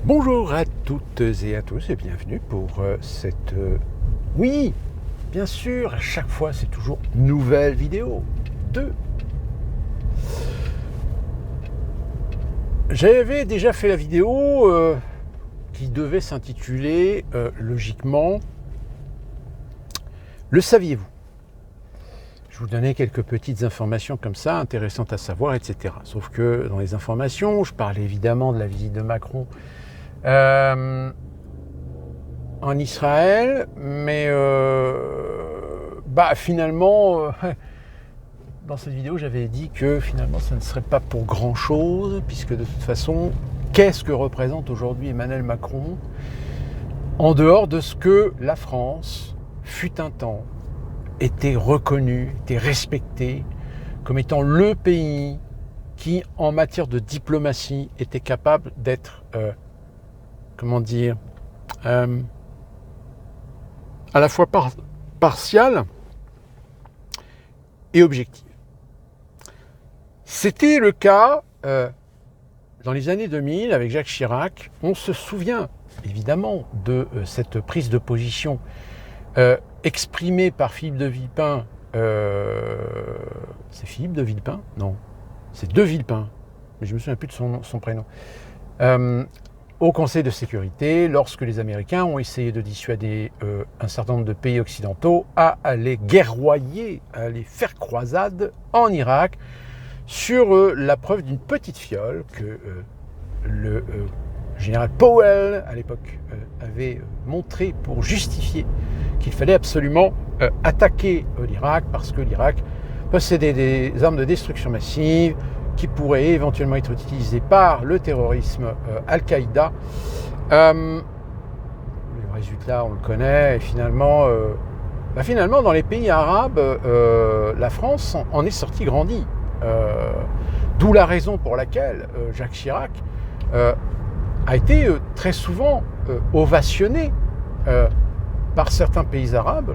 Bonjour à toutes et à tous et bienvenue pour cette... oui, bien sûr, à chaque fois c'est toujours nouvelle vidéo. 2. J'avais déjà fait la vidéo qui devait s'intituler logiquement « Le saviez-vous » Je vous donnais quelques petites informations comme ça, intéressantes à savoir, etc. Sauf que dans les informations, je parlais évidemment de la visite de Macron en Israël, mais finalement, dans cette vidéo, j'avais dit que finalement, ça ne serait pas pour grand-chose, puisque de toute façon, qu'est-ce que représente aujourd'hui Emmanuel Macron, en dehors de ce que la France, fut un temps, était reconnu, était respecté comme étant le pays qui, en matière de diplomatie, était capable d'être, à la fois partial et objectif. C'était le cas dans les années 2000 avec Jacques Chirac. On se souvient évidemment de cette prise de position exprimée par Philippe de Villepin. C'est Philippe de Villepin ? Non, c'est de Villepin, mais je ne me souviens plus de son prénom. Au Conseil de sécurité, lorsque les Américains ont essayé de dissuader un certain nombre de pays occidentaux à aller guerroyer, à aller faire croisade en Irak, sur la preuve d'une petite fiole que le général Powell, à l'époque, avait montré pour justifier qu'il fallait absolument attaquer l'Irak, parce que l'Irak possédait des armes de destruction massive, qui pourrait éventuellement être utilisé par le terrorisme Al-Qaïda. Le résultat, on le connaît, et finalement, dans les pays arabes, la France en est sortie grandie. D'où la raison pour laquelle Jacques Chirac a été très souvent ovationné par certains pays arabes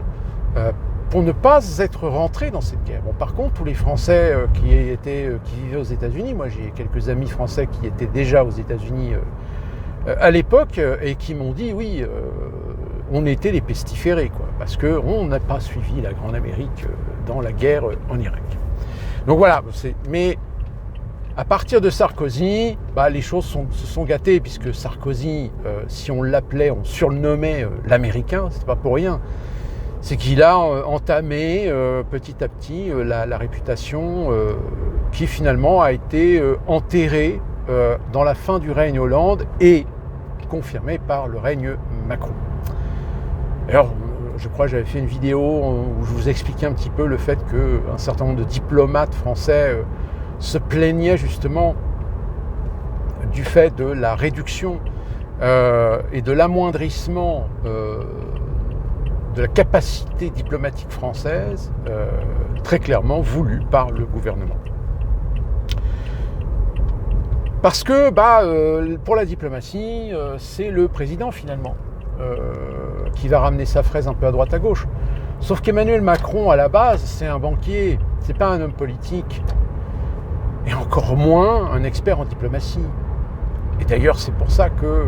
pour ne pas être rentré dans cette guerre. Bon, par contre, tous les Français qui vivaient aux États-Unis, moi j'ai quelques amis français qui étaient déjà aux États-Unis à l'époque et qui m'ont dit oui, on était les pestiférés, quoi, parce qu'on n'a pas suivi la Grande Amérique dans la guerre en Irak. Donc voilà, mais à partir de Sarkozy, les choses se sont gâtées, puisque Sarkozy, si on l'appelait, on surnommait l'Américain, c'est pas pour rien. C'est qu'il a entamé petit à petit la réputation qui finalement a été enterrée dans la fin du règne Hollande et confirmée par le règne Macron. Alors, je crois que j'avais fait une vidéo où je vous expliquais un petit peu le fait qu'un certain nombre de diplomates français se plaignaient justement du fait de la réduction et de l'amoindrissement de la capacité diplomatique française, très clairement voulue par le gouvernement. Parce que pour la diplomatie, c'est le président finalement qui va ramener sa fraise un peu à droite à gauche. Sauf qu'Emmanuel Macron, à la base, c'est un banquier, c'est pas un homme politique, et encore moins un expert en diplomatie. Et d'ailleurs, c'est pour ça que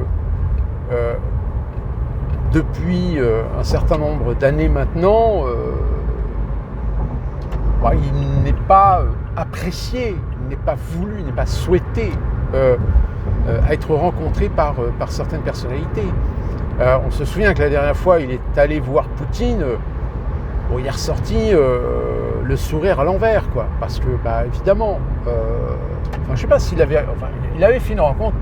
depuis un certain nombre d'années maintenant, il n'est pas apprécié, il n'est pas voulu, il n'est pas souhaité être rencontré par certaines personnalités. On se souvient que la dernière fois, il est allé voir Poutine, il est ressorti le sourire à l'envers, quoi, parce que, évidemment, je ne sais pas s'il avait... il avait fait une rencontre.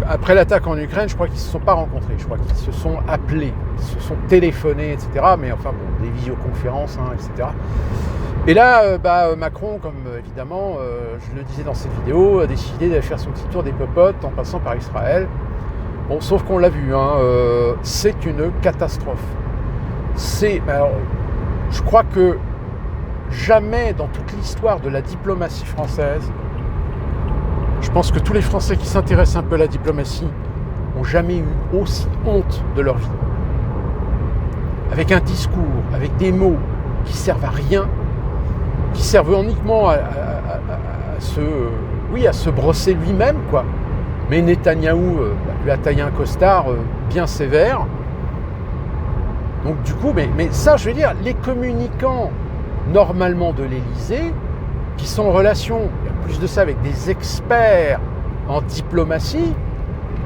Après l'attaque en Ukraine, je crois qu'ils ne se sont pas rencontrés, je crois qu'ils se sont appelés, ils se sont téléphonés, etc. Mais des visioconférences, etc. Et là, Macron, comme évidemment, je le disais dans cette vidéo, a décidé d'aller faire son petit tour des popotes en passant par Israël. Bon, sauf qu'on l'a vu, c'est une catastrophe. Je crois que jamais dans toute l'histoire de la diplomatie française, je pense que tous les Français qui s'intéressent un peu à la diplomatie n'ont jamais eu aussi honte de leur vie. Avec un discours, avec des mots qui servent à rien, qui servent uniquement à se brosser lui-même, quoi. Mais Netanyahou lui a taillé un costard bien sévère. Donc du coup, mais ça, je veux dire, les communicants normalement de l'Élysée, qui sont en relation, en plus de ça, avec des experts en diplomatie,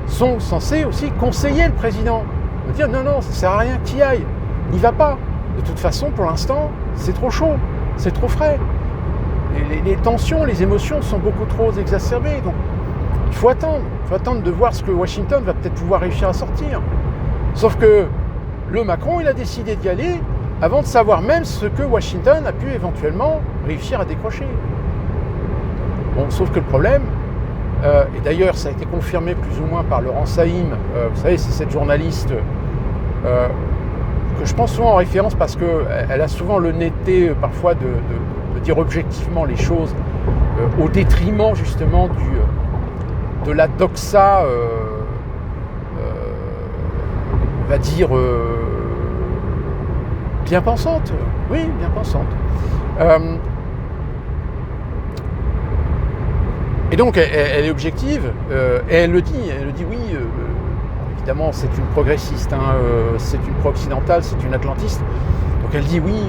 sont censés aussi conseiller le président. De dire non, ça ne sert à rien qu'il y aille, n'y va pas. De toute façon, pour l'instant, c'est trop chaud, c'est trop frais. Les tensions, les émotions sont beaucoup trop exacerbées. Donc, il faut attendre de voir ce que Washington va peut-être pouvoir réussir à sortir. Sauf que le Macron, il a décidé d'y aller avant de savoir même ce que Washington a pu éventuellement réussir à décrocher. Bon, sauf que le problème, et d'ailleurs ça a été confirmé plus ou moins par Laurence Saïm, vous savez, c'est cette journaliste que je pense souvent en référence parce qu'elle a souvent l'honnêteté parfois de dire objectivement les choses au détriment justement de la doxa, on va dire, bien pensante. Oui, bien pensante. Et donc elle est objective, et elle le dit oui, évidemment c'est une progressiste, c'est une pro-occidentale, c'est une atlantiste. Donc elle dit oui,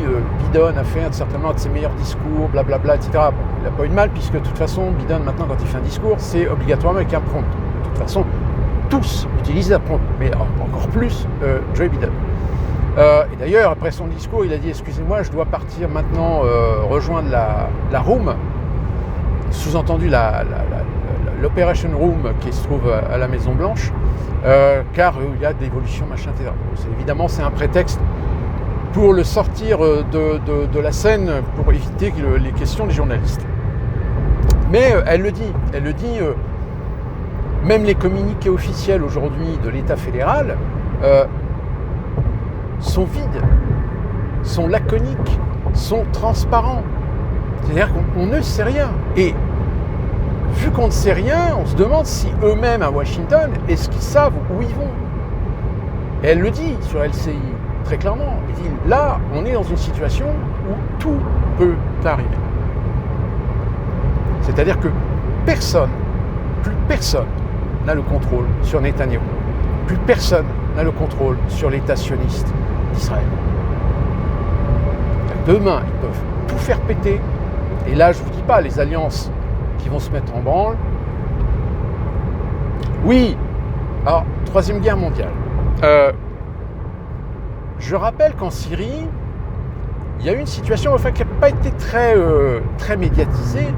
Biden a fait certainement un de ses meilleurs discours, blablabla, etc. Bon, il n'a pas eu de mal, puisque de toute façon, Biden maintenant quand il fait un discours, c'est obligatoirement avec un prompt. De toute façon, tous utilisent un prompt, mais encore plus Joe Biden. Et d'ailleurs, après son discours, il a dit « Excusez-moi, je dois partir maintenant rejoindre la room », sous-entendu l'Operation Room qui se trouve à la Maison Blanche, car il y a de l'évolution, machin, etc. Évidemment, c'est un prétexte pour le sortir de la scène, pour éviter les questions des journalistes. Mais elle le dit, même les communiqués officiels aujourd'hui de l'État fédéral sont vides, sont laconiques, sont transparents. C'est-à-dire qu'on ne sait rien. Et vu qu'on ne sait rien, on se demande si eux-mêmes à Washington, est-ce qu'ils savent où ils vont. Et elle le dit sur LCI, très clairement. Elle dit, là, on est dans une situation où tout peut arriver. C'est-à-dire que plus personne n'a le contrôle sur Netanyahou. Plus personne n'a le contrôle sur l'État sioniste d'Israël. Demain, ils peuvent tout faire péter. Et là, je ne vous dis pas les alliances qui vont se mettre en branle. Oui, alors, Troisième Guerre mondiale. Je rappelle qu'en Syrie, il y a eu une situation qui n'a pas été très médiatisée,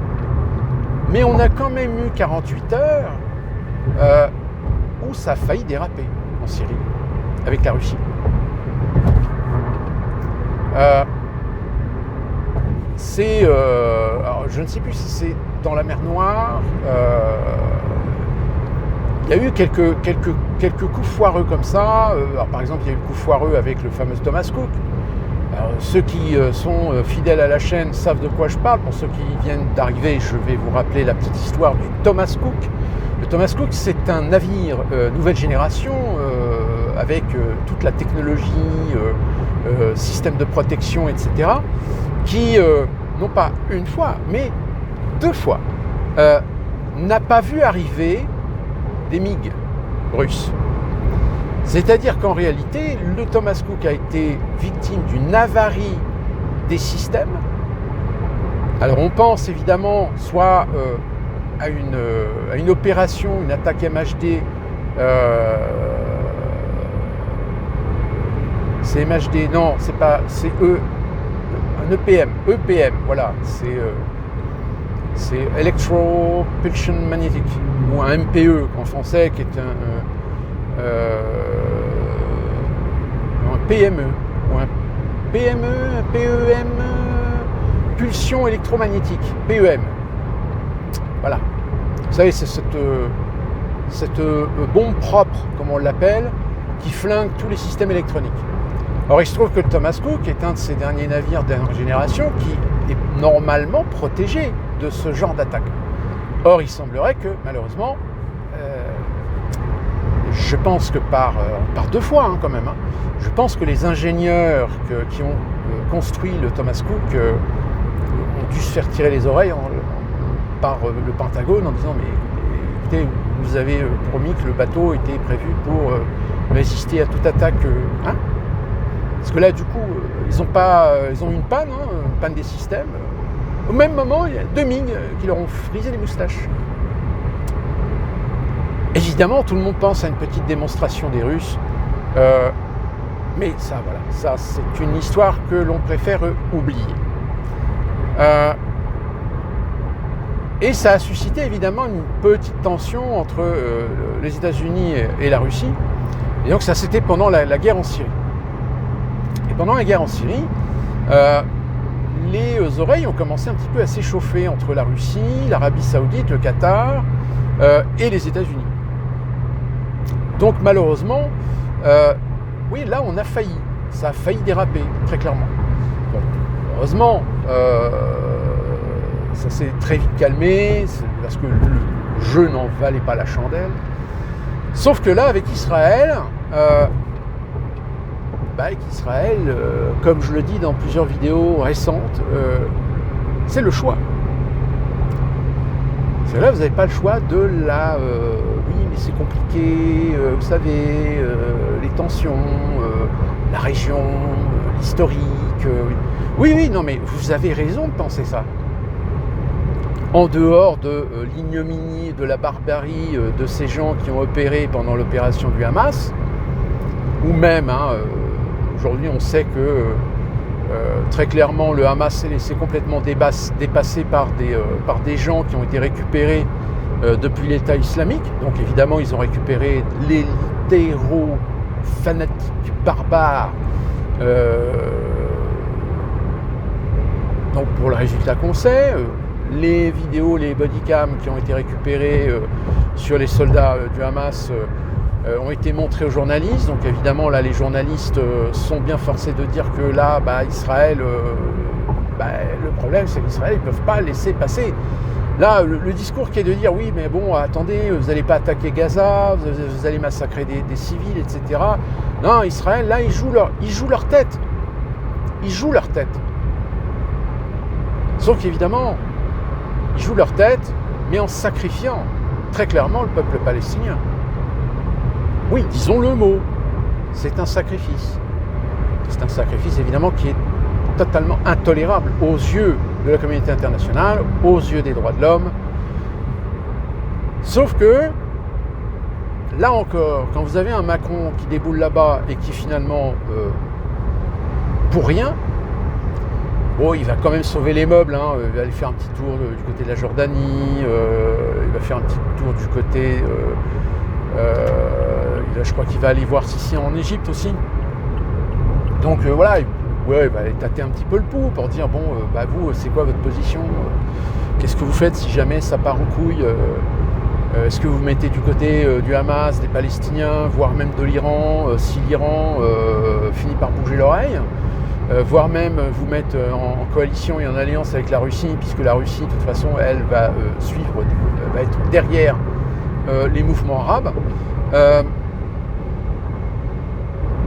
mais on a quand même eu 48 heures où ça a failli déraper en Syrie, avec la Russie. Alors je ne sais plus si c'est dans la mer Noire. Il y a eu quelques coups foireux comme ça. Alors, par exemple, il y a eu le coup foireux avec le fameux Thomas Cook. Alors, ceux qui sont fidèles à la chaîne savent de quoi je parle. Pour ceux qui viennent d'arriver, je vais vous rappeler la petite histoire du Thomas Cook. Le Thomas Cook, c'est un navire nouvelle génération avec toute la technologie, système de protection, etc. qui, non pas une fois, mais 2 fois, n'a pas vu arriver des MiG russes. C'est-à-dire qu'en réalité, le Thomas Cook a été victime d'une avarie des systèmes. Alors on pense évidemment soit à une opération, une attaque MHD, c'est MHD, non, c'est pas, c'est un EPM, voilà, c'est Electro-Pulsion Magnetic, ou un MPE en français, qui est un PME, ou un PME, un PEM, pulsion électromagnétique, PEM. Voilà. Vous savez, c'est cette bombe propre, comme on l'appelle, qui flingue tous les systèmes électroniques. Or, il se trouve que le Thomas Cook est un de ces derniers navires dernière génération qui est normalement protégé de ce genre d'attaque. Or, il semblerait que, malheureusement, je pense que par 2 fois quand même, je pense que les ingénieurs qui ont construit le Thomas Cook ont dû se faire tirer les oreilles par le Pentagone en disant « mais écoutez, vous nous avait promis que le bateau était prévu pour résister à toute attaque. Hein, parce que là, du coup, ils ont eu une panne, une panne des systèmes. Au même moment, il y a 2 mines qui leur ont frisé les moustaches. Évidemment, tout le monde pense à une petite démonstration des Russes. Mais ça, voilà, ça, c'est une histoire que l'on préfère oublier. Et ça a suscité évidemment une petite tension entre les États-Unis et la Russie. Et donc ça, c'était pendant la guerre en Syrie. Et pendant la guerre en Syrie, les oreilles ont commencé un petit peu à s'échauffer entre la Russie, l'Arabie Saoudite, le Qatar et les États-Unis. Donc malheureusement, oui, là on a failli. Ça a failli déraper, très clairement. Bon, heureusement, ça s'est très vite calmé, parce que le jeu n'en valait pas la chandelle. Sauf que là, avec Israël, comme je le dis dans plusieurs vidéos récentes, c'est le choix. C'est là, vous n'avez pas le choix de la... oui, mais c'est compliqué, vous savez, les tensions, la région, l'historique. Oui, non, mais vous avez raison de penser ça. En dehors de l'ignominie et de la barbarie de ces gens qui ont opéré pendant l'opération du Hamas, ou même, aujourd'hui on sait que très clairement le Hamas s'est laissé complètement dépasser par des gens qui ont été récupérés depuis l'État islamique. Donc évidemment ils ont récupéré les littéros fanatiques barbares. Donc pour le résultat qu'on sait, les vidéos, les bodycams qui ont été récupérés sur les soldats du Hamas ont été montrés aux journalistes. Donc évidemment là les journalistes sont bien forcés de dire que là Israël, le problème c'est qu'Israël ils ne peuvent pas laisser passer. Là le discours qui est de dire oui mais bon attendez, vous n'allez pas attaquer Gaza, vous allez massacrer des civils, etc. Non, Israël là ils jouent leur tête. Ils jouent leur tête. Sauf qu'évidemment ils jouent leur tête, mais en sacrifiant très clairement le peuple palestinien. Oui, disons le mot, c'est un sacrifice. C'est un sacrifice évidemment qui est totalement intolérable aux yeux de la communauté internationale, aux yeux des droits de l'homme. Sauf que, là encore, quand vous avez un Macron qui déboule là-bas et qui finalement, pour rien, bon, il va quand même sauver les meubles, il va aller faire un petit tour du côté de la Jordanie, il va faire un petit tour du côté... je crois qu'il va aller voir Sissi en Égypte aussi. Donc voilà, il va aller tâter un petit peu le pouls pour dire, bon, vous, c'est quoi votre position, qu'est-ce que vous faites si jamais ça part en couille, est-ce que vous vous mettez du côté du Hamas, des Palestiniens, voire même de l'Iran, si l'Iran finit par bouger l'oreille, voire même vous mettre en coalition et en alliance avec la Russie, puisque la Russie, de toute façon, elle va va être derrière les mouvements arabes.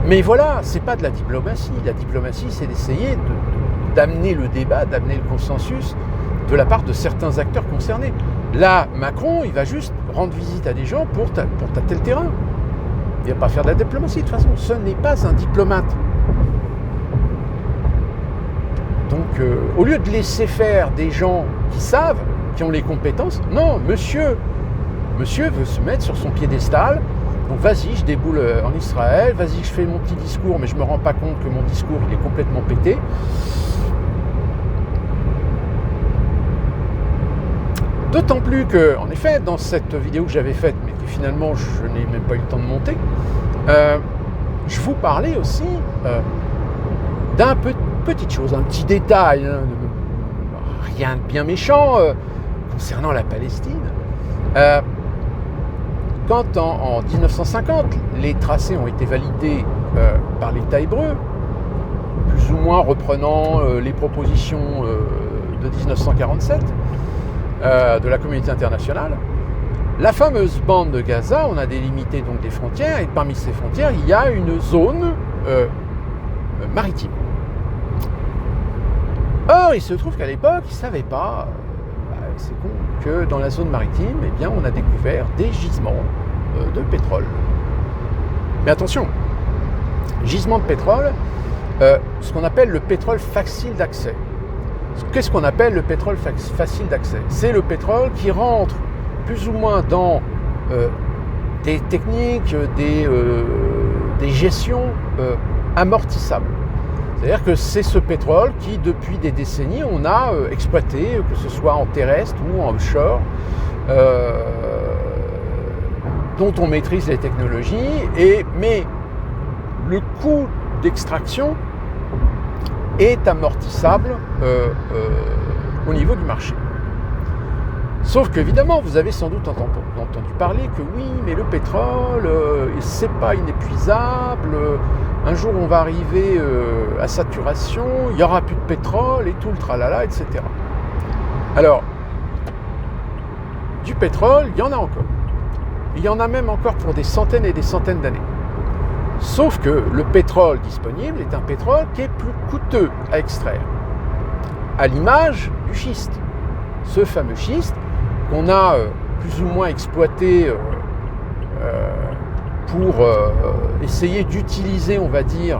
Mais voilà, c'est pas de la diplomatie. La diplomatie, c'est d'essayer d'amener le débat, d'amener le consensus de la part de certains acteurs concernés. Là, Macron, il va juste rendre visite à des gens pour tâter le terrain. Il ne va pas faire de la diplomatie, de toute façon. Ce n'est pas un diplomate. Donc, au lieu de laisser faire des gens qui savent, qui ont les compétences, non, monsieur veut se mettre sur son piédestal. Donc vas-y, je déboule en Israël, vas-y, je fais mon petit discours, mais je ne me rends pas compte que mon discours, il est complètement pété. D'autant plus que, en effet, dans cette vidéo que j'avais faite, mais que finalement je n'ai même pas eu le temps de monter, je vous parlais aussi d'un petite chose, un petit détail, rien de bien méchant, concernant la Palestine. Quand en 1950, les tracés ont été validés par l'État hébreu, plus ou moins reprenant les propositions de 1947 de la communauté internationale, la fameuse bande de Gaza, on a délimité donc des frontières, et parmi ces frontières, il y a une zone maritime. Or, il se trouve qu'à l'époque, ils ne savaient pas, c'est con, que dans la zone maritime, eh bien, on a découvert des gisements de pétrole. Mais attention, gisement de pétrole, ce qu'on appelle le pétrole facile d'accès. Qu'est-ce qu'on appelle le pétrole facile d'accès? C'est le pétrole qui rentre plus ou moins dans des techniques, des gestions amortissables. C'est-à-dire que c'est ce pétrole qui, depuis des décennies, on a exploité, que ce soit en terrestre ou en offshore, dont on maîtrise les technologies, mais le coût d'extraction est amortissable au niveau du marché. Sauf qu'évidemment, vous avez sans doute entendu parler que oui, mais le pétrole, c'est pas inépuisable, un jour on va arriver à saturation, il n'y aura plus de pétrole et tout le tralala, etc. Alors, du pétrole, il y en a encore. Il y en a même encore pour des centaines et des centaines d'années. Sauf que le pétrole disponible est un pétrole qui est plus coûteux à extraire, à l'image du schiste. Ce fameux schiste qu'on a plus ou moins exploité pour essayer d'utiliser, on va dire,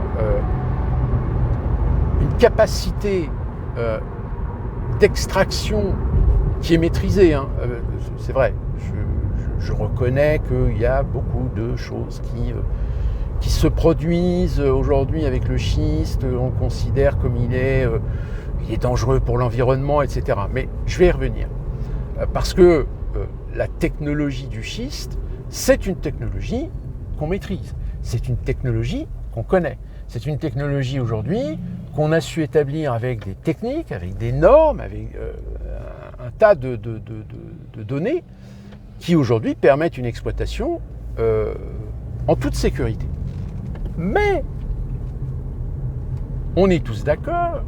une capacité d'extraction qui est maîtrisée. C'est vrai, je reconnais qu'il y a beaucoup de choses qui se produisent aujourd'hui avec le schiste. On considère comme il est dangereux pour l'environnement, etc. Mais je vais y revenir. Parce que la technologie du schiste, c'est une technologie qu'on maîtrise. C'est une technologie qu'on connaît. C'est une technologie aujourd'hui qu'on a su établir avec des techniques, avec des normes, avec un tas de données qui aujourd'hui permettent une exploitation en toute sécurité. Mais on est tous d'accord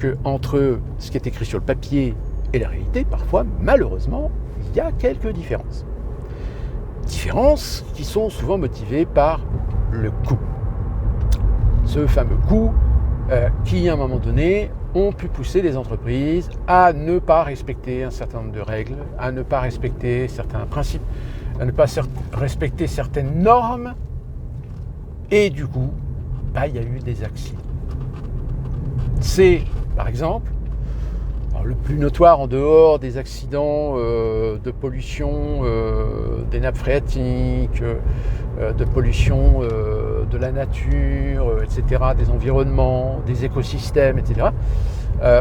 qu'entre ce qui est écrit sur le papier et la réalité, parfois, malheureusement, il y a quelques différences. Différences qui sont souvent motivées par le coût. Ce fameux coût qui, à un moment donné, ont pu pousser les entreprises à ne pas respecter un certain nombre de règles, à ne pas respecter certains principes, à ne pas respecter certaines normes. Et du coup, il y a eu des accidents. C'est, par exemple, le plus notoire en dehors des accidents de pollution des nappes phréatiques, de pollution de la nature, etc., des environnements, des écosystèmes, etc.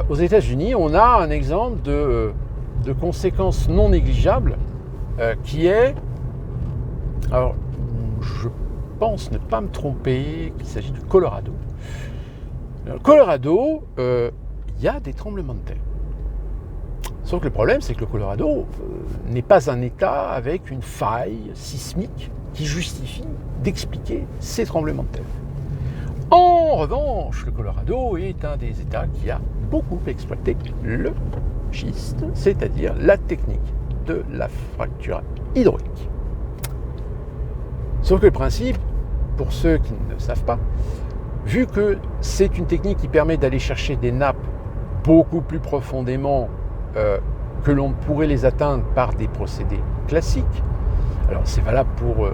Aux États-Unis, on a un exemple de conséquences non négligeables qui est, alors je pense ne pas me tromper, qu'il s'agit du Colorado. Dans le Colorado, il y a des tremblements de terre. Sauf que le problème, c'est que le Colorado n'est pas un État avec une faille sismique qui justifie d'expliquer ces tremblements de terre. En revanche, le Colorado est un des États qui a beaucoup exploité le schiste, c'est-à-dire la technique de la fracture hydraulique. Sauf que le principe, pour ceux qui ne savent pas, vu que c'est une technique qui permet d'aller chercher des nappes beaucoup plus profondément que l'on pourrait les atteindre par des procédés classiques, alors c'est valable pour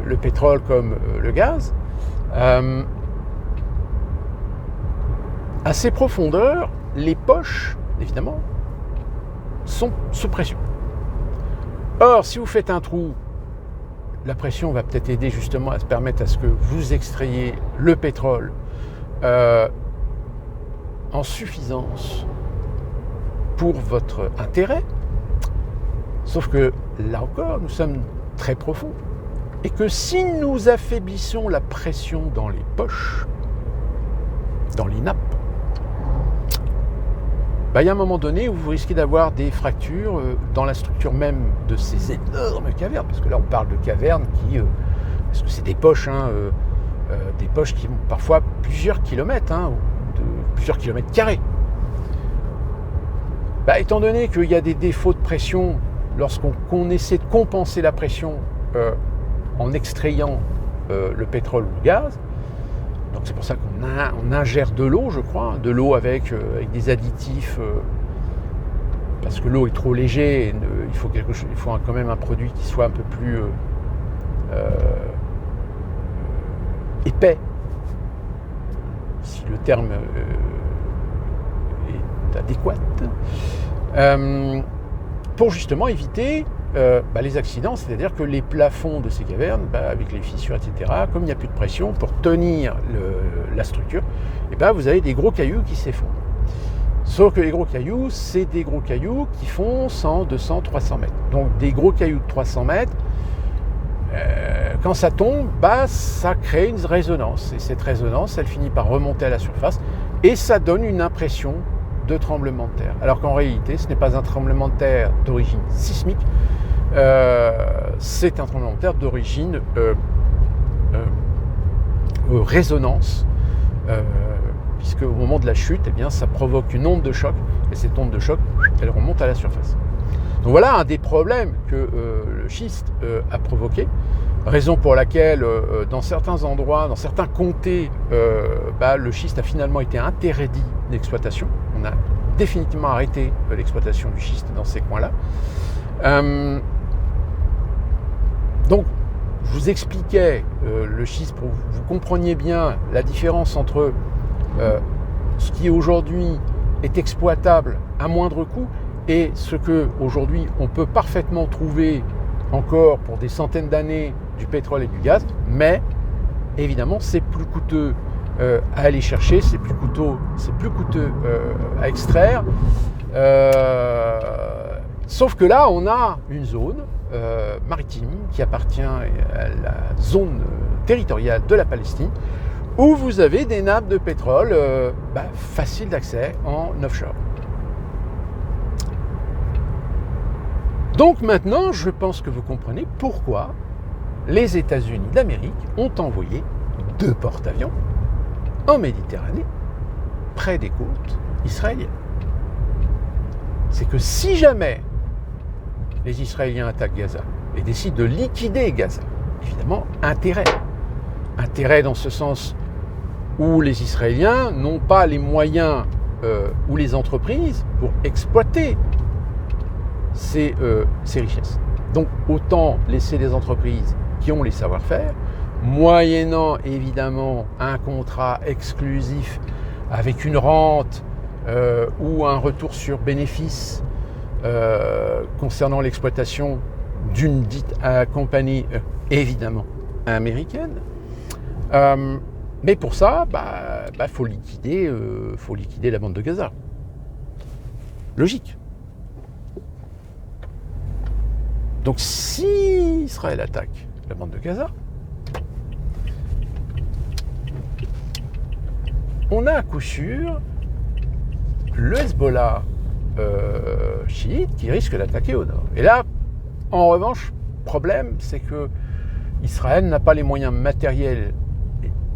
le pétrole comme le gaz, à ces profondeurs, les poches, évidemment, sont sous pression. Or, si vous faites un trou, la pression va peut-être aider justement à se permettre à ce que vous extrayiez le pétrole en suffisance pour votre intérêt. Sauf que, là encore, nous sommes très profonds. Et que si nous affaiblissons la pression dans les poches, dans les nappes, il y a un moment donné où vous risquez d'avoir des fractures dans la structure même de ces énormes cavernes. Parce que là, on parle de cavernes parce que c'est des poches, des poches qui ont parfois plusieurs kilomètres, de plusieurs kilomètres carrés. Étant donné qu'il y a des défauts de pression lorsqu'on essaie de compenser la pression en extrayant le pétrole ou le gaz, donc c'est pour ça qu'on ingère de l'eau, je crois, de l'eau avec des additifs parce que l'eau est trop léger, il faut quand même un produit qui soit un peu plus épais, si le terme est adéquat, pour justement éviter les accidents, c'est-à-dire que les plafonds de ces cavernes, avec les fissures, etc., comme il n'y a plus de pression pour tenir la structure, vous avez des gros cailloux qui s'effondrent. Sauf que les gros cailloux, c'est des gros cailloux qui font 100, 200, 300 mètres. Donc des gros cailloux de 300 mètres, quand ça tombe, ça crée une résonance. Et cette résonance, elle finit par remonter à la surface et ça donne une impression de tremblement de terre. Alors qu'en réalité, ce n'est pas un tremblement de terre d'origine sismique, c'est un tremblement de terre d'origine résonance, puisque au moment de la chute, ça provoque une onde de choc, et cette onde de choc, elle remonte à la surface. Donc voilà un des problèmes que le schiste a provoqué, raison pour laquelle dans certains endroits, dans certains comtés, le schiste a finalement été interdit d'exploitation. On a définitivement arrêté l'exploitation du schiste dans ces coins-là. Donc, je vous expliquais le schiste pour que vous compreniez bien la différence entre ce qui aujourd'hui est exploitable à moindre coût et ce que aujourd'hui on peut parfaitement trouver encore pour des centaines d'années du pétrole et du gaz, mais évidemment c'est plus coûteux à aller chercher, c'est plus coûteux à extraire. Sauf que là, on a une zone maritime qui appartient à la zone territoriale de la Palestine, où vous avez des nappes de pétrole faciles d'accès en offshore. Donc maintenant, je pense que vous comprenez pourquoi les États-Unis d'Amérique ont envoyé 2 porte-avions en Méditerranée, près des côtes israéliennes. C'est que si jamais les Israéliens attaquent Gaza et décident de liquider Gaza, évidemment, intérêt dans ce sens où les Israéliens n'ont pas les moyens ou les entreprises pour exploiter ces richesses. Donc autant laisser des entreprises qui ont les savoir-faire, moyennant évidemment un contrat exclusif avec une rente ou un retour sur bénéfice concernant l'exploitation d'une dite compagnie évidemment américaine. Mais pour ça, faut liquider la bande de Gaza. Logique. Donc si Israël attaque la bande de Gaza, on a à coup sûr le Hezbollah chiite qui risque d'attaquer au nord. Et là, en revanche, problème, c'est que Israël n'a pas les moyens matériels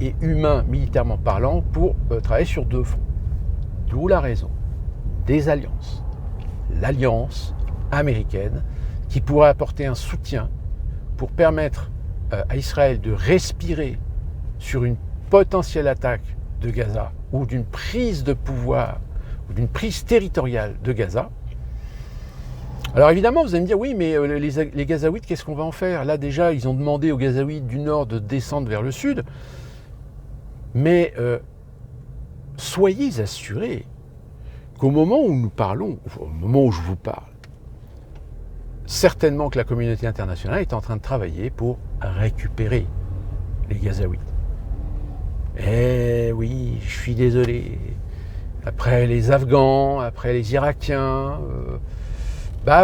et humains, militairement parlant, pour travailler sur 2 fronts. D'où la raison des alliances. L'alliance américaine qui pourrait apporter un soutien pour permettre à Israël de respirer sur une potentielle attaque de Gaza ou d'une prise de pouvoir ou d'une prise territoriale de Gaza. Alors évidemment, vous allez me dire, oui, mais les Gazaouites, qu'est-ce qu'on va en faire? Là déjà, ils ont demandé aux Gazaouites du nord de descendre vers le sud. Mais soyez assurés qu'au moment où nous parlons, au moment où je vous parle, certainement que la communauté internationale est en train de travailler pour récupérer les Gazaouites. Eh oui, je suis désolé. Après les Afghans, après les Irakiens,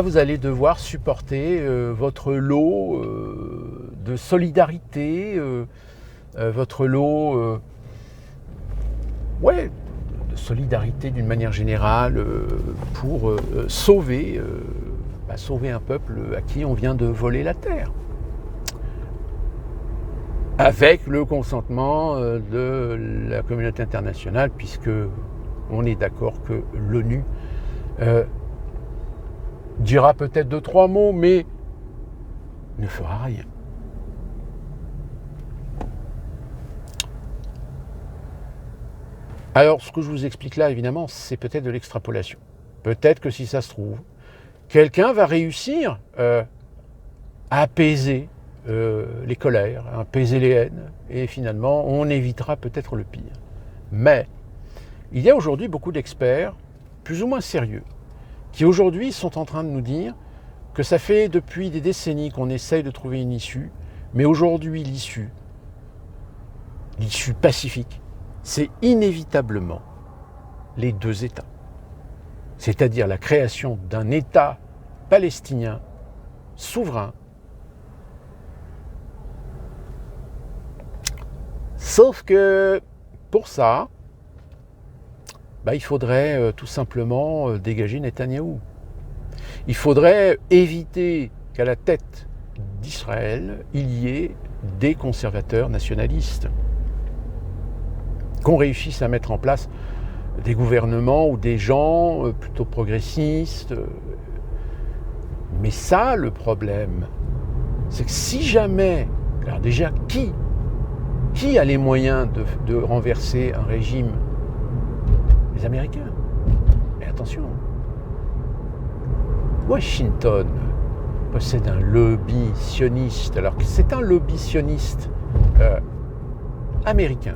vous allez devoir supporter votre lot de solidarité, votre lot de solidarité d'une manière générale pour sauver un peuple à qui on vient de voler la terre. Avec le consentement de la communauté internationale, puisque on est d'accord que l'ONU dira peut-être 2-3 mots, mais ne fera rien. Alors, ce que je vous explique là, évidemment, c'est peut-être de l'extrapolation. peut-être que si ça se trouve, quelqu'un va réussir à apaiser les colères, à apaiser les haines, et finalement, on évitera peut-être le pire. Mais il y a aujourd'hui beaucoup d'experts, plus ou moins sérieux, qui aujourd'hui sont en train de nous dire que ça fait depuis des décennies qu'on essaye de trouver une issue, mais aujourd'hui l'issue pacifique, c'est inévitablement les deux États. C'est-à-dire la création d'un État palestinien souverain. Sauf que pour ça, il faudrait tout simplement dégager Netanyahou. Il faudrait éviter qu'à la tête d'Israël, il y ait des conservateurs nationalistes, qu'on réussisse à mettre en place des gouvernements ou des gens plutôt progressistes. Mais ça, le problème, c'est que si jamais, alors déjà, qui a les moyens de renverser un régime? Les Américains. Mais attention, Washington possède un lobby sioniste. Alors que c'est un lobby sioniste américain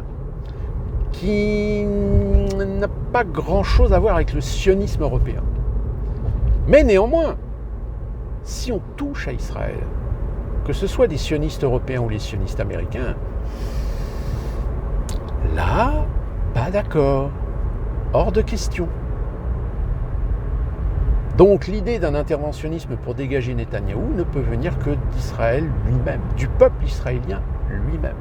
qui n'a pas grand-chose à voir avec le sionisme européen. Mais néanmoins, si on touche à Israël, que ce soit des sionistes européens ou les sionistes américains, là, pas d'accord. Hors de question. Donc l'idée d'un interventionnisme pour dégager Netanyahou ne peut venir que d'Israël lui-même, du peuple israélien lui-même.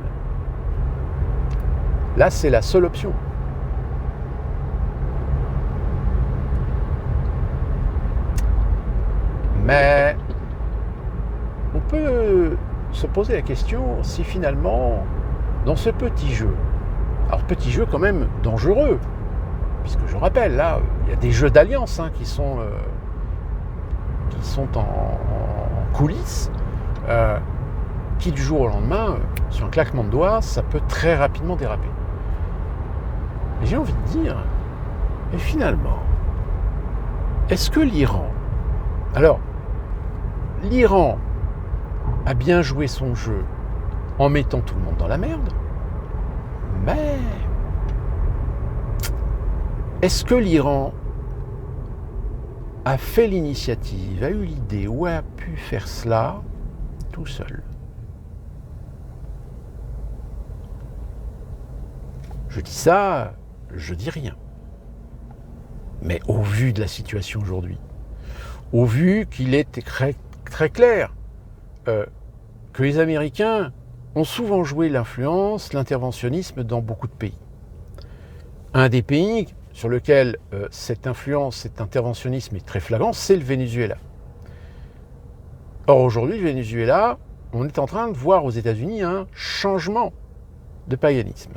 Là, c'est la seule option. Mais on peut se poser la question si finalement, dans ce petit jeu, alors petit jeu quand même dangereux, puisque je rappelle, là, il y a des jeux d'alliance qui sont en coulisses, qui du jour au lendemain, sur un claquement de doigts, ça peut très rapidement déraper. Et j'ai envie de dire, et finalement, est-ce que l'Iran... Alors, l'Iran a bien joué son jeu en mettant tout le monde dans la merde, mais est-ce que l'Iran a fait l'initiative, a eu l'idée ou a pu faire cela tout seul? Je dis ça, je dis rien. Mais au vu de la situation aujourd'hui, au vu qu'il est très, très clair que les Américains ont souvent joué l'influence, l'interventionnisme dans beaucoup de pays. Un des pays sur lequel cette influence, cet interventionnisme est très flagrant, c'est le Venezuela. Or aujourd'hui, le Venezuela, on est en train de voir aux États-Unis un changement de paganisme.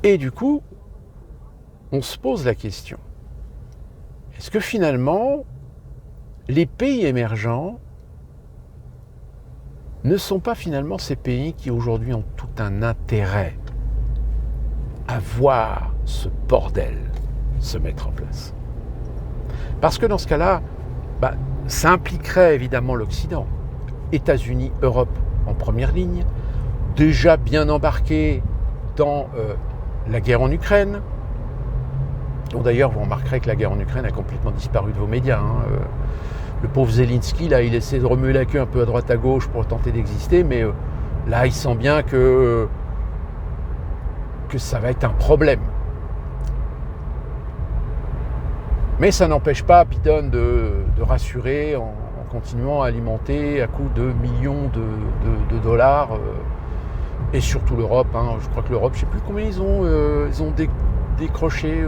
Et du coup, on se pose la question, est-ce que finalement, les pays émergents ne sont pas finalement ces pays qui aujourd'hui ont tout un intérêt à voir ce bordel se mettre en place? Parce que dans ce cas-là, ça impliquerait évidemment l'Occident, États-Unis, Europe en première ligne, déjà bien embarqués dans la guerre en Ukraine. Bon, d'ailleurs, vous remarquerez que la guerre en Ukraine a complètement disparu de vos médias. Le pauvre Zelensky, là, il essaie de remuer la queue un peu à droite à gauche pour tenter d'exister, mais là, il sent bien que ça va être un problème. Mais ça n'empêche pas Biden de rassurer en continuant à alimenter à coût de millions de dollars, et surtout l'Europe. Je crois que l'Europe, je ne sais plus combien ils ont décroché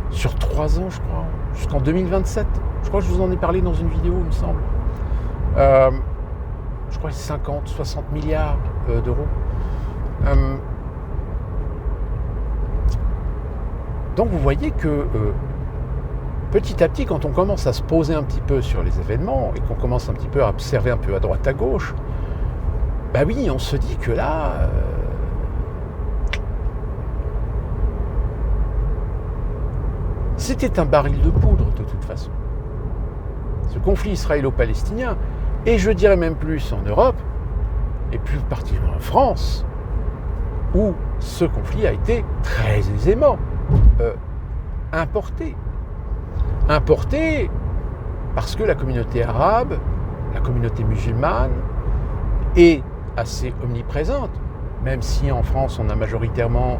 sur 3 ans, je crois, jusqu'en 2027. Je crois que je vous en ai parlé dans une vidéo, il me semble. Je crois que c'est 50, 60 milliards d'euros. Donc vous voyez que petit à petit, quand on commence à se poser un petit peu sur les événements et qu'on commence un petit peu à observer un peu à droite à gauche, oui, on se dit que là, C'était un baril de poudre de toute façon. Ce conflit israélo-palestinien, et je dirais même plus en Europe, et plus particulièrement en France, où ce conflit a été très aisément importé. Importé parce que la communauté arabe, la communauté musulmane est assez omniprésente, même si en France on a majoritairement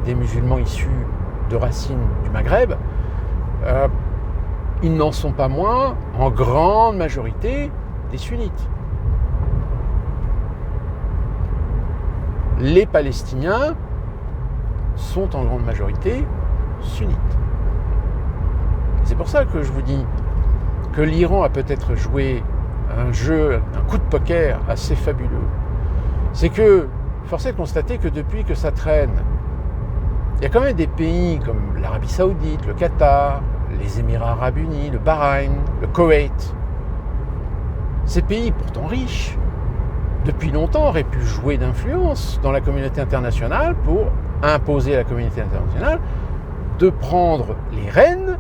des musulmans issus de racines du Maghreb, ils n'en sont pas moins, en grande majorité, des sunnites. Les Palestiniens sont en grande majorité sunnites. C'est pour ça que je vous dis que l'Iran a peut-être joué un jeu, un coup de poker assez fabuleux. C'est que, force est de constater que depuis que ça traîne, il y a quand même des pays comme l'Arabie Saoudite, le Qatar, les Émirats Arabes Unis, le Bahreïn, le Koweït. Ces pays pourtant riches, depuis longtemps auraient pu jouer d'influence dans la communauté internationale pour imposer à la communauté internationale de prendre les rênes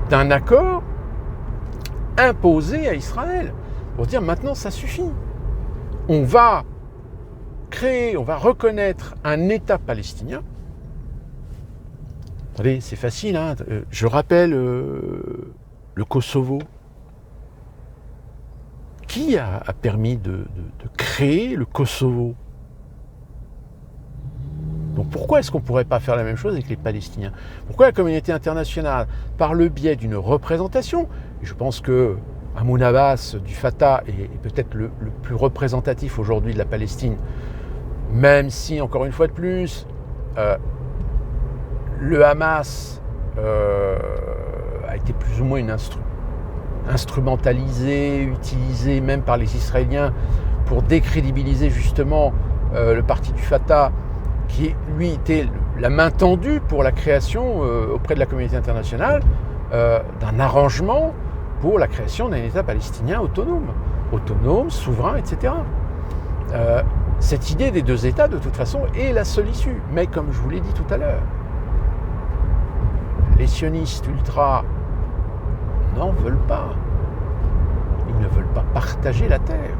d'un accord imposé à Israël pour dire maintenant ça suffit. On va créer, on va reconnaître un État palestinien. Attendez, c'est facile, hein. Je rappelle le Kosovo. Qui a permis de créer le Kosovo? Donc pourquoi est-ce qu'on ne pourrait pas faire la même chose avec les Palestiniens? Pourquoi la communauté internationale, par le biais d'une représentation, et je pense que Mahmoud Abbas du Fatah est peut-être le plus représentatif aujourd'hui de la Palestine, même si, encore une fois de plus, le Hamas a été plus ou moins instrumentalisé, utilisé même par les Israéliens pour décrédibiliser justement le parti du Fatah, qui lui était la main tendue pour la création auprès de la communauté internationale d'un arrangement pour la création d'un État palestinien autonome, souverain, etc. Cette idée des deux États, de toute façon, est la seule issue. Mais comme je vous l'ai dit tout à l'heure, les sionistes ultras n'en veulent pas. Ils ne veulent pas partager la terre.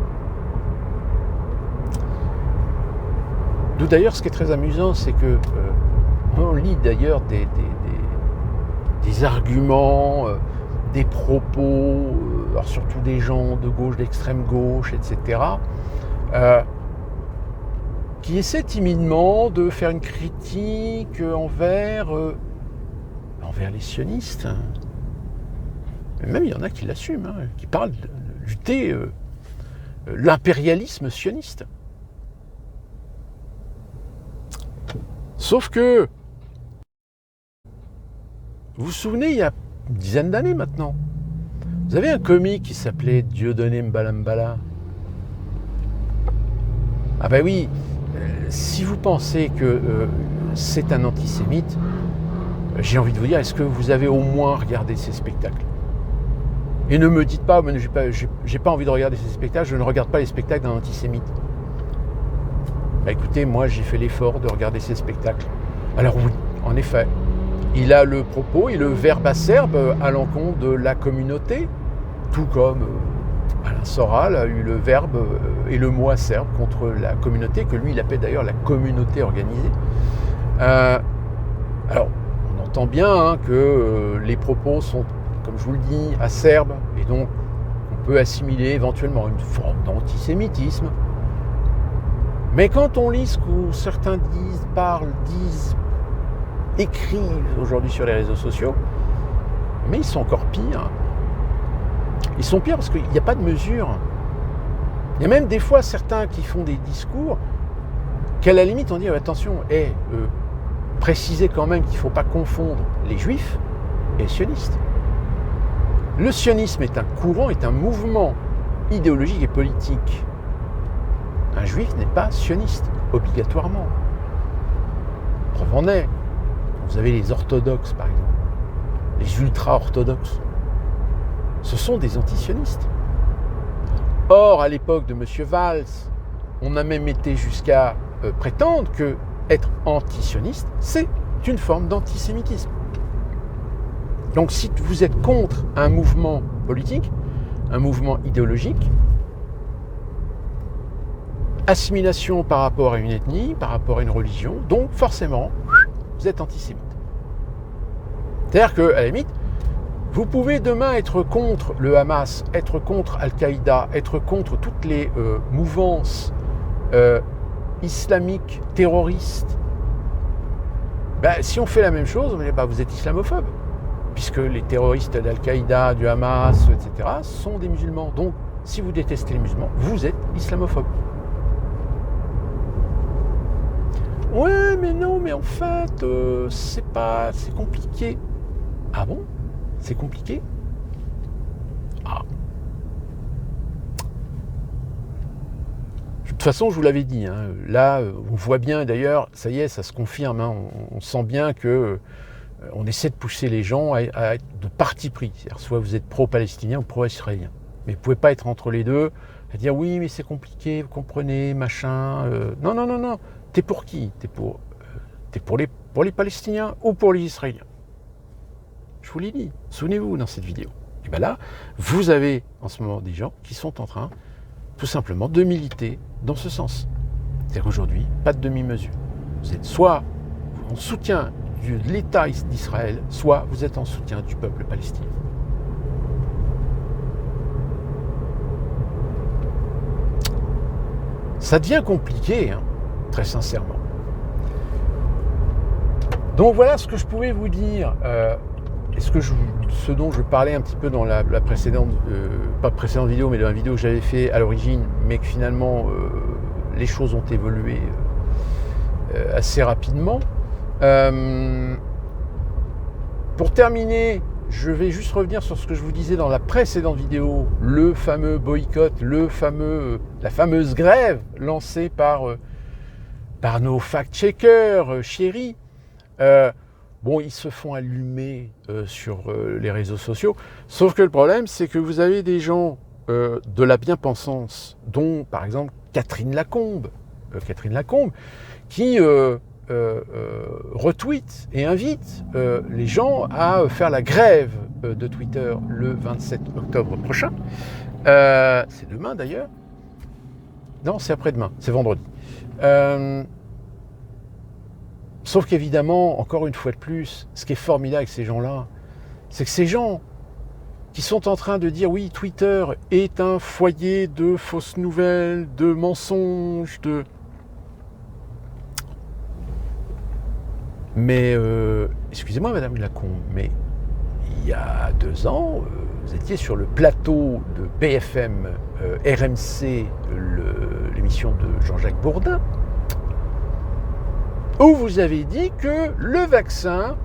D'où d'ailleurs, ce qui est très amusant, c'est que on lit d'ailleurs des arguments, des propos, alors surtout des gens de gauche, d'extrême gauche, etc., qui essaient timidement de faire une critique envers les sionistes. Même il y en a qui l'assument, hein, qui parlent de lutter l'impérialisme sioniste. Sauf que, vous vous souvenez, il y a une dizaine d'années maintenant, vous avez un comique qui s'appelait Dieudonné Mbalambala. Ah ben oui, si vous pensez que c'est un antisémite, j'ai envie de vous dire, est-ce que vous avez au moins regardé ces spectacles? Et ne me dites pas, j'ai pas envie de regarder ces spectacles, je ne regarde pas les spectacles d'un antisémite. Bah écoutez, moi j'ai fait l'effort de regarder ces spectacles. Alors oui, en effet, il a le propos et le verbe acerbe à l'encontre de la communauté, tout comme Alain Soral a eu le verbe et le mot acerbe contre la communauté, que lui il appelle d'ailleurs la communauté organisée. Alors, on entend bien hein, que les propos sont, comme je vous le dis, acerbes, et donc on peut assimiler éventuellement une forme d'antisémitisme. Mais quand on lit ce que certains disent, parlent, disent, écrivent aujourd'hui sur les réseaux sociaux, mais ils sont encore pires. Ils sont pires parce qu'il n'y a pas de mesure. Il y a même des fois certains qui font des discours qu'à la limite on dit attention, précisez quand même qu'il ne faut pas confondre les juifs et les sionistes. Le sionisme est un courant, est un mouvement idéologique et politique. Un juif n'est pas sioniste, obligatoirement. Preuve en est, vous avez les orthodoxes par exemple, les ultra-orthodoxes. Ce sont des antisionistes. Or, à l'époque de M. Valls, on a même été jusqu'à prétendre que être antisioniste, c'est une forme d'antisémitisme. Donc si vous êtes contre un mouvement politique, un mouvement idéologique, assimilation par rapport à une ethnie, par rapport à une religion, donc forcément, vous êtes antisémite. C'est-à-dire qu'à la limite, vous pouvez demain être contre le Hamas, être contre Al-Qaïda, être contre toutes les mouvances islamiques, terroristes. Ben, si on fait la même chose, vous êtes islamophobe, puisque les terroristes d'Al-Qaïda, du Hamas, etc., sont des musulmans. Donc, si vous détestez les musulmans, vous êtes islamophobe. Ouais, mais non, mais en fait, c'est compliqué. Ah bon? C'est compliqué? Ah. De toute façon, je vous l'avais dit, hein, là, on voit bien, d'ailleurs, ça y est, ça se confirme, hein, on sent bien que on essaie de pousser les gens à être de parti pris. C'est-à-dire, soit vous êtes pro-palestinien ou pro-israélien. Mais vous ne pouvez pas être entre les deux, à dire oui, mais c'est compliqué, vous comprenez, machin. Non, non, non, non. T'es pour qui? T'es pour les Palestiniens ou pour les Israéliens? Je vous l'ai dit, souvenez-vous dans cette vidéo. Et bien là, vous avez en ce moment des gens qui sont en train, tout simplement, de militer dans ce sens. C'est-à-dire qu'aujourd'hui, pas de demi-mesure. Vous êtes soit en soutien de l'État d'Israël, soit vous êtes en soutien du peuple palestinien. Ça devient compliqué, hein, très sincèrement. Donc voilà ce que je pouvais vous dire. Ce dont je parlais un petit peu dans la précédente, pas précédente vidéo, mais dans la vidéo que j'avais fait à l'origine, mais que finalement les choses ont évolué assez rapidement. Pour terminer, je vais juste revenir sur ce que je vous disais dans la précédente vidéo, le fameux boycott, la fameuse grève lancée par nos fact-checkers chéris. Bon, ils se font allumer sur les réseaux sociaux, sauf que le problème, c'est que vous avez des gens de la bien-pensance, dont par exemple Catherine Lacombe, qui retweet et invite les gens à faire la grève de Twitter le 27 octobre prochain. C'est demain d'ailleurs. Non, c'est après-demain, c'est vendredi. Sauf qu'évidemment, encore une fois de plus, ce qui est formidable avec ces gens-là, c'est que ces gens qui sont en train de dire oui, Twitter est un foyer de fausses nouvelles, de mensonges, Mais, excusez-moi Madame Lacombe, mais il y a 2 ans, vous étiez sur le plateau de BFM RMC, l'émission de Jean-Jacques Bourdin, où vous avez dit que le vaccin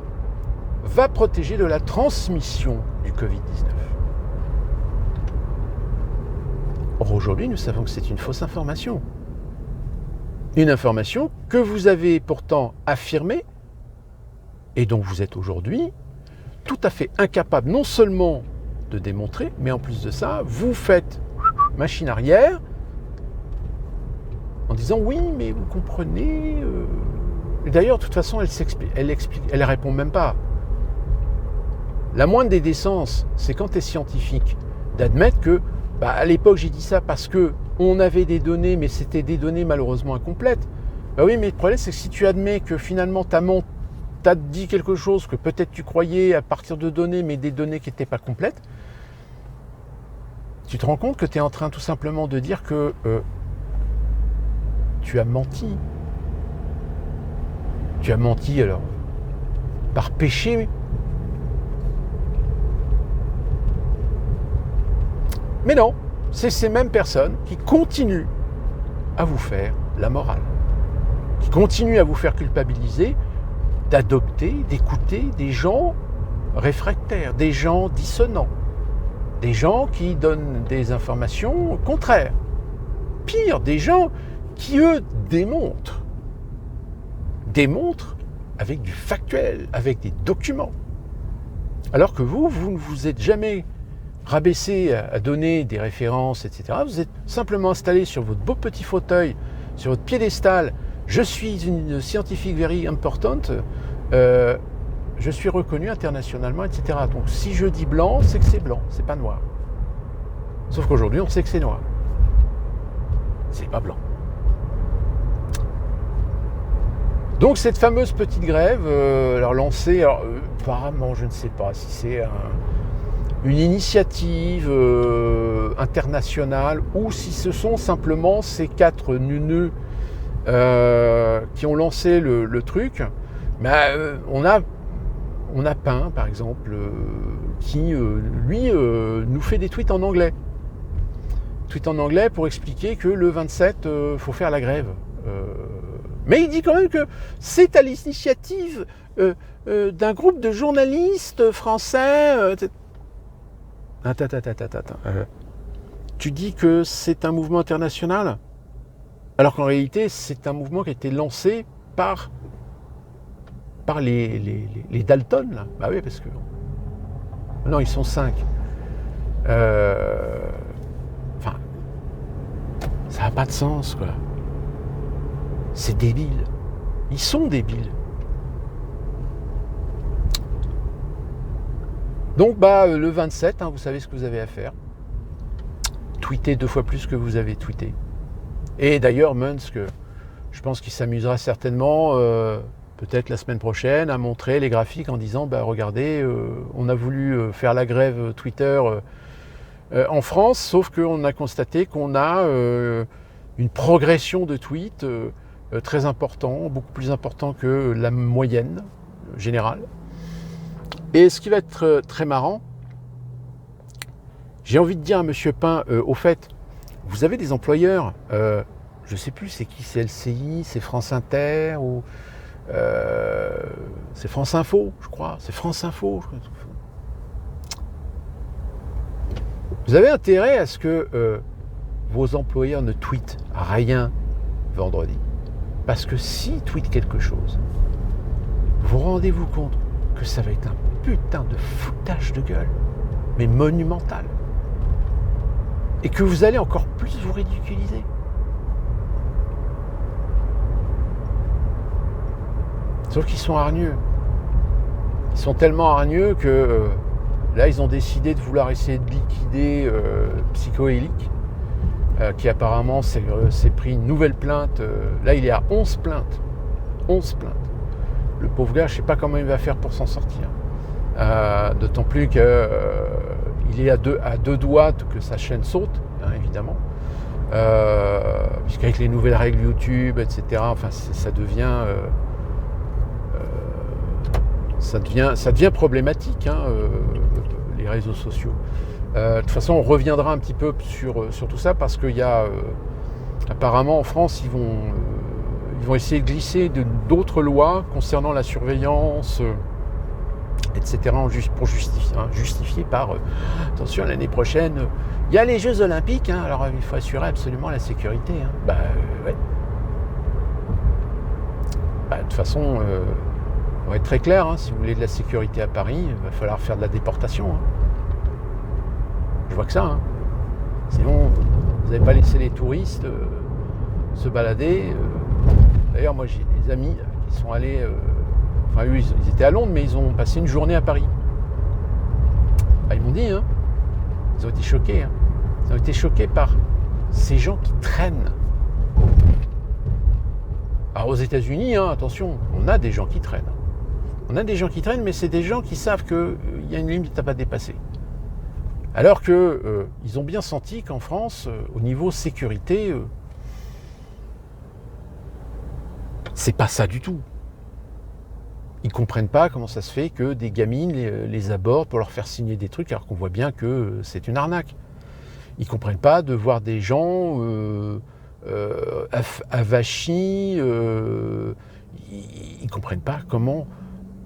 va protéger de la transmission du Covid-19. Or, aujourd'hui, nous savons que c'est une fausse information. Une information que vous avez pourtant affirmée, et dont vous êtes aujourd'hui tout à fait incapable non seulement de démontrer, mais en plus de ça, vous faites machine arrière en disant oui, mais vous comprenez... Et d'ailleurs, de toute façon, elle répond même pas. La moindre des décences, c'est quand tu es scientifique, d'admettre que, à l'époque, j'ai dit ça parce que on avait des données, mais c'était des données malheureusement incomplètes. Oui, mais le problème, c'est que si tu admets que finalement, t'as dit quelque chose que peut-être tu croyais à partir de données, mais des données qui n'étaient pas complètes, tu te rends compte que tu es en train tout simplement de dire que tu as menti. Tu as menti alors par péché. Mais non, c'est ces mêmes personnes qui continuent à vous faire la morale, qui continuent à vous faire culpabiliser d'adopter, d'écouter des gens réfractaires, des gens dissonants, des gens qui donnent des informations contraires. Pire, des gens qui, eux, démontrent avec du factuel, avec des documents. Alors que vous ne vous êtes jamais rabaissé à donner des références, etc. Vous êtes simplement installé sur votre beau petit fauteuil, sur votre piédestal. Je suis une scientifique very important. je suis reconnu internationalement, etc. Donc si je dis blanc, c'est que c'est blanc, c'est pas noir. Sauf qu'aujourd'hui, on sait que c'est noir. C'est pas blanc. Donc cette fameuse petite grève, alors lancée, apparemment, je ne sais pas si c'est une initiative internationale ou si ce sont simplement ces 4 neuneux qui ont lancé le truc. Mais on a Pain, par exemple, qui, lui, nous fait des tweets en anglais. Tweets en anglais pour expliquer que le 27, faut faire la grève. Mais il dit quand même que c'est à l'initiative d'un groupe de journalistes français. Attends. Tu dis que c'est un mouvement international, alors qu'en réalité, c'est un mouvement qui a été lancé par les Dalton, là. Bah oui, parce que... Non, ils sont 5. Enfin, ça n'a pas de sens, quoi. C'est débile. Ils sont débiles. Donc, le 27, vous savez ce que vous avez à faire. Tweetez 2 fois plus que vous avez tweeté. Et d'ailleurs, Musk, je pense qu'il s'amusera certainement, peut-être la semaine prochaine, à montrer les graphiques en disant, regardez, on a voulu faire la grève Twitter en France, sauf qu'on a constaté qu'on a une progression de tweets très important, beaucoup plus important que la moyenne générale. Et ce qui va être très marrant, j'ai envie de dire à M. Pain, au fait, vous avez des employeurs, je ne sais plus c'est qui, c'est LCI, c'est France Inter, ou c'est France Info, je crois, c'est France Info. Vous avez intérêt à ce que vos employeurs ne tweetent rien vendredi. Parce que s'ils tweetent quelque chose, vous rendez-vous compte que ça va être un putain de foutage de gueule, mais monumental. Et que vous allez encore plus vous ridiculiser. Sauf qu'ils sont hargneux. Ils sont tellement hargneux que là, ils ont décidé de vouloir essayer de liquider Psychoélique, qui apparemment s'est pris une nouvelle plainte. Là, il est à 11 plaintes. 11 plaintes. Le pauvre gars, je ne sais pas comment il va faire pour s'en sortir. D'autant plus qu'il est à deux doigts que sa chaîne saute, évidemment. Puisqu'avec les nouvelles règles YouTube, etc., enfin, ça devient problématique, les réseaux sociaux. De toute façon, on reviendra un petit peu sur tout ça, parce qu'il y a apparemment en France, ils vont essayer de glisser d'autres lois concernant la surveillance, etc., pour justifier par attention, l'année prochaine, il y a les Jeux Olympiques, alors il faut assurer absolument la sécurité. Ouais. De toute façon, on va être très clair, si vous voulez de la sécurité à Paris, il va falloir faire de la déportation. Je vois que ça. Sinon, vous n'avez pas laissé les touristes se balader. D'ailleurs, moi, j'ai des amis qui sont allés... eux, ils étaient à Londres, mais ils ont passé une journée à Paris. Ils m'ont dit, ils ont été choqués. Ils ont été choqués par ces gens qui traînent. Alors, aux États-Unis, attention, on a des gens qui traînent. On a des gens qui traînent, mais c'est des gens qui savent qu'il y a une limite à pas dépasser. Alors qu'ils ont bien senti qu'en France, au niveau sécurité, c'est pas ça du tout. Ils ne comprennent pas comment ça se fait que des gamines les abordent pour leur faire signer des trucs, alors qu'on voit bien que c'est une arnaque. Ils ne comprennent pas de voir des gens avachis. Ils ne comprennent pas comment,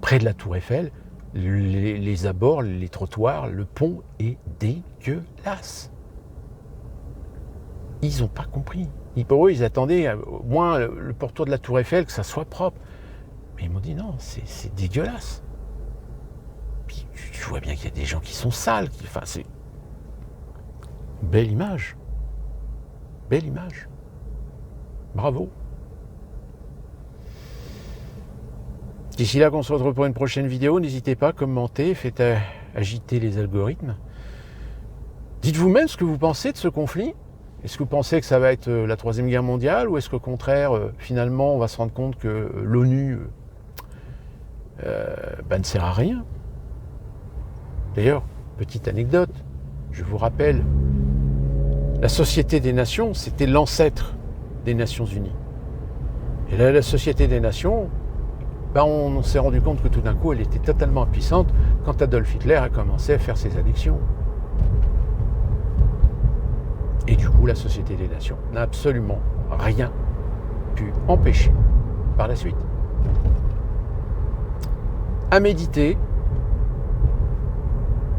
près de la Tour Eiffel, les abords, les trottoirs, le pont est dégueulasse. Ils n'ont pas compris. Pour eux, ils attendaient au moins le pourtour de la Tour Eiffel, que ça soit propre. Mais ils m'ont dit non, c'est dégueulasse. Puis tu vois bien qu'il y a des gens qui sont sales. C'est belle image. Belle image. Bravo. D'ici là, qu'on se retrouve pour une prochaine vidéo. N'hésitez pas à commenter, faites agiter les algorithmes. Dites vous-même ce que vous pensez de ce conflit. Est-ce que vous pensez que ça va être la Troisième Guerre mondiale, ou est-ce qu'au contraire, finalement, on va se rendre compte que l'ONU ne sert à rien? D'ailleurs, petite anecdote, je vous rappelle, la Société des Nations, c'était l'ancêtre des Nations Unies. Et là, la Société des Nations, on s'est rendu compte que tout d'un coup, elle était totalement impuissante quand Adolf Hitler a commencé à faire ses annexions. Et du coup, la Société des Nations n'a absolument rien pu empêcher par la suite. À méditer.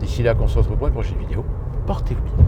D'ici là, qu'on se retrouve pour une prochaine vidéo. Portez-vous bien.